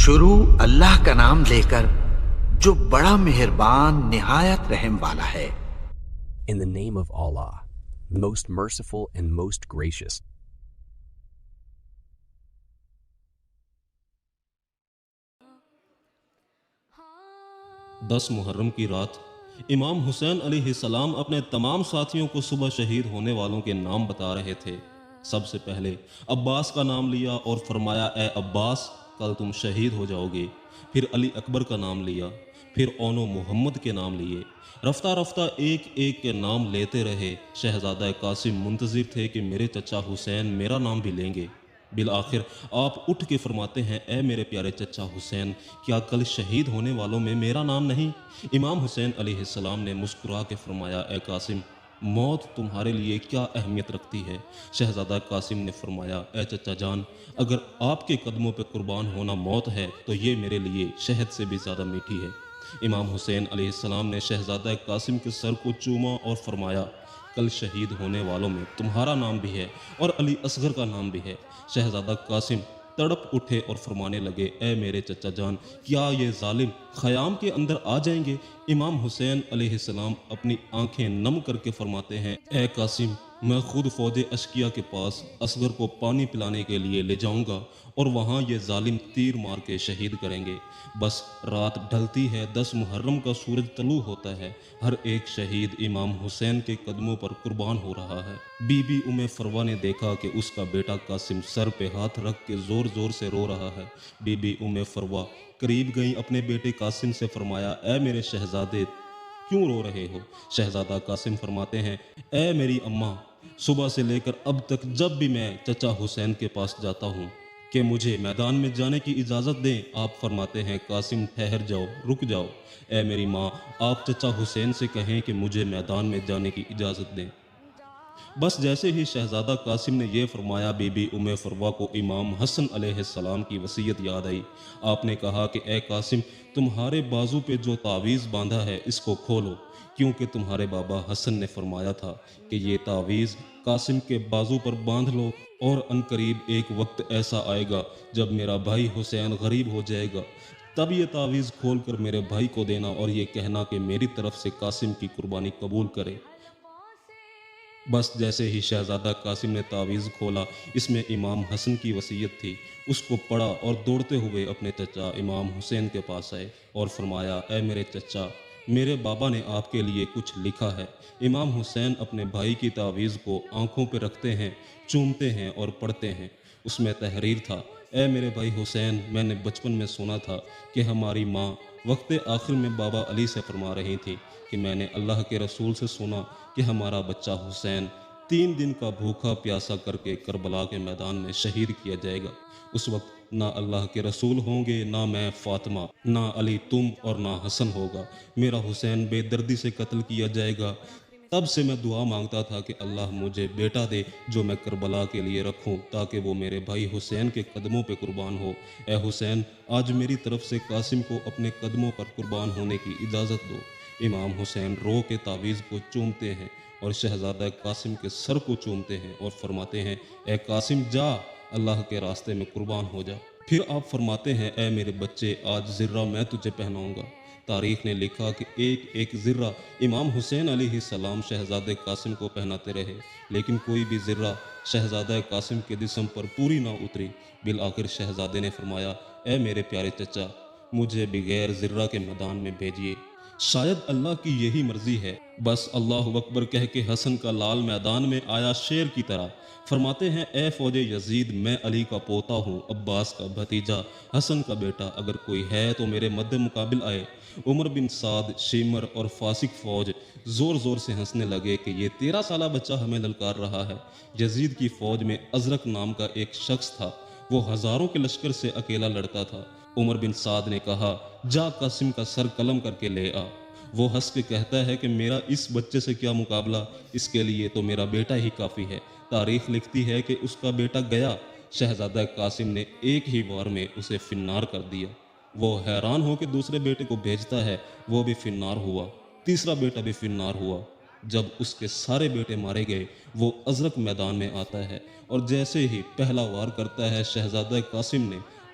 شروع اللہ کا نام لے کر جو بڑا مہربان نہایت رحم والا ہے۔ In the name of Allah, most merciful and most gracious. دس محرم کی رات امام حسین علیہ السلام اپنے تمام ساتھیوں کو صبح شہید ہونے والوں کے نام بتا رہے تھے۔ سب سے پہلے عباس کا نام لیا اور فرمایا اے عباس کل تم شہید ہو جاؤ گے۔ پھر علی اکبر کا نام لیا، پھر اون و محمد کے نام لیے۔ رفتہ رفتہ ایک ایک کے نام لیتے رہے۔ شہزادہ قاسم منتظر تھے کہ میرے چچا حسین میرا نام بھی لیں گے۔ بالآخر آپ اٹھ کے فرماتے ہیں اے میرے پیارے چچا حسین، کیا کل شہید ہونے والوں میں میرا نام نہیں؟ امام حسین علیہ السلام نے مسکرا کے فرمایا اے قاسم، موت تمہارے لیے کیا اہمیت رکھتی ہے؟ شہزادہ قاسم نے فرمایا اے چچا جان، اگر آپ کے قدموں پہ قربان ہونا موت ہے تو یہ میرے لیے شہد سے بھی زیادہ میٹھی ہے۔ امام حسین علیہ السلام نے شہزادہ قاسم کے سر کو چوما اور فرمایا کل شہید ہونے والوں میں تمہارا نام بھی ہے اور علی اصغر کا نام بھی ہے۔ شہزادہ قاسم تڑپ اٹھے اور فرمانے لگے اے میرے چچا جان، کیا یہ ظالم خیام کے اندر آ جائیں گے؟ امام حسین علیہ السلام اپنی آنکھیں نم کر کے فرماتے ہیں اے قاسم، میں خود فوج اشقیہ کے پاس اصغر کو پانی پلانے کے لیے لے جاؤں گا اور وہاں یہ ظالم تیر مار کے شہید کریں گے۔ بس رات ڈھلتی ہے، 10 محرم کا سورج طلوع ہوتا ہے، ہر ایک شہید امام حسین کے قدموں پر قربان ہو رہا ہے۔ بی بی ام فروہ نے دیکھا کہ اس کا بیٹا قاسم سر پہ ہاتھ رکھ کے زور زور سے رو رہا ہے۔ بی بی ام فروہ قریب گئیں، اپنے بیٹے قاسم سے فرمایا اے میرے شہزادے کیوں رو رہے ہو؟ شہزادہ قاسم فرماتے ہیں اے میری اماں، صبح سے لے کر اب تک جب بھی میں چچا حسین کے پاس جاتا ہوں کہ مجھے میدان میں جانے کی اجازت دیں، آپ فرماتے ہیں قاسم ٹھہر جاؤ، رک جاؤ۔ اے میری ماں، آپ چچا حسین سے کہیں کہ مجھے میدان میں جانے کی اجازت دیں۔ بس جیسے ہی شہزادہ قاسم نے یہ فرمایا، بی بی ام فروہ کو امام حسن علیہ السلام کی وصیت یاد آئی۔ آپ نے کہا کہ اے قاسم، تمہارے بازو پہ جو تعویذ باندھا ہے اس کو کھولو، کیونکہ تمہارے بابا حسن نے فرمایا تھا کہ یہ تعویذ قاسم کے بازو پر باندھ لو اور عنقریب ایک وقت ایسا آئے گا جب میرا بھائی حسین غریب ہو جائے گا، تب یہ تعویذ کھول کر میرے بھائی کو دینا اور یہ کہنا کہ میری طرف سے قاسم کی قربانی قبول کرے۔ بس جیسے ہی شہزادہ قاسم نے تعویذ کھولا، اس میں امام حسن کی وصیت تھی، اس کو پڑھا اور دوڑتے ہوئے اپنے چچا امام حسین کے پاس آئے اور فرمایا اے میرے چچا، میرے بابا نے آپ کے لیے کچھ لکھا ہے۔ امام حسین اپنے بھائی کی تعویذ کو آنکھوں پہ رکھتے ہیں، چومتے ہیں اور پڑھتے ہیں۔ اس میں تحریر تھا اے میرے بھائی حسین، میں نے بچپن میں سنا تھا کہ ہماری ماں وقت آخر میں بابا علی سے فرما رہی تھی کہ میں نے اللہ کے رسول سے سنا کہ ہمارا بچہ حسین 3 دن کا بھوکا پیاسا کر کے کربلا کے میدان میں شہید کیا جائے گا۔ اس وقت نہ اللہ کے رسول ہوں گے، نہ میں فاطمہ، نہ علی تم اور نہ حسن ہوگا، میرا حسین بے دردی سے قتل کیا جائے گا۔ تب سے میں دعا مانگتا تھا کہ اللہ مجھے بیٹا دے جو میں کربلا کے لیے رکھوں تاکہ وہ میرے بھائی حسین کے قدموں پہ قربان ہو۔ اے حسین، آج میری طرف سے قاسم کو اپنے قدموں پر قربان ہونے کی اجازت دو۔ امام حسین رو کے تعویذ کو چومتے ہیں اور شہزادہ قاسم کے سر کو چومتے ہیں اور فرماتے ہیں اے قاسم جا، اللہ کے راستے میں قربان ہو جا۔ پھر آپ فرماتے ہیں اے میرے بچے، آج زرہ میں تجھے پہناؤں گا۔ تاریخ نے لکھا کہ ایک ایک زرہ امام حسین علیہ السلام شہزادہ قاسم کو پہناتے رہے، لیکن کوئی بھی زرہ شہزادہ قاسم کے جسم پر پوری نہ اتری۔ بالآخر شہزادے نے فرمایا اے میرے پیارے چچا، مجھے بغیر زرہ کے میدان میں بھیجیے، شاید اللہ کی یہی مرضی ہے۔ بس اللہ اکبر کہہ کے حسن کا لال میدان میں آیا شیر کی طرح۔ فرماتے ہیں اے فوج یزید، میں علی کا پوتا ہوں، عباس کا بھتیجا، حسن کا بیٹا، اگر کوئی ہے تو میرے مد مقابل آئے۔ عمر بن سعد، شیمر اور فاسق فوج زور زور سے ہنسنے لگے کہ یہ 13 سالہ بچہ ہمیں للکار رہا ہے۔ یزید کی فوج میں ازرق نام کا ایک شخص تھا، وہ ہزاروں کے لشکر سے اکیلا لڑتا تھا۔ عمر بن سعد نے کہا جا قاسم کا سر قلم کر کے لے آ۔ وہ ہنس کے کہتا ہے کہ میرا اس بچے سے کیا مقابلہ، اس کے لیے تو میرا بیٹا ہی کافی ہے۔ تاریخ لکھتی ہے کہ اس کا بیٹا گیا، شہزادہ قاسم نے ایک ہی وار میں اسے فنار کر دیا۔ وہ حیران ہو کہ دوسرے بیٹے کو بھیجتا ہے، وہ بھی فنار ہوا، تیسرا بیٹا بھی فنار ہوا۔ جب اس کے سارے بیٹے مارے گئے، وہ ازرق میدان میں آتا ہے اور جیسے ہی پہلا وار کرتا ہے، شہزادہ قاسم نے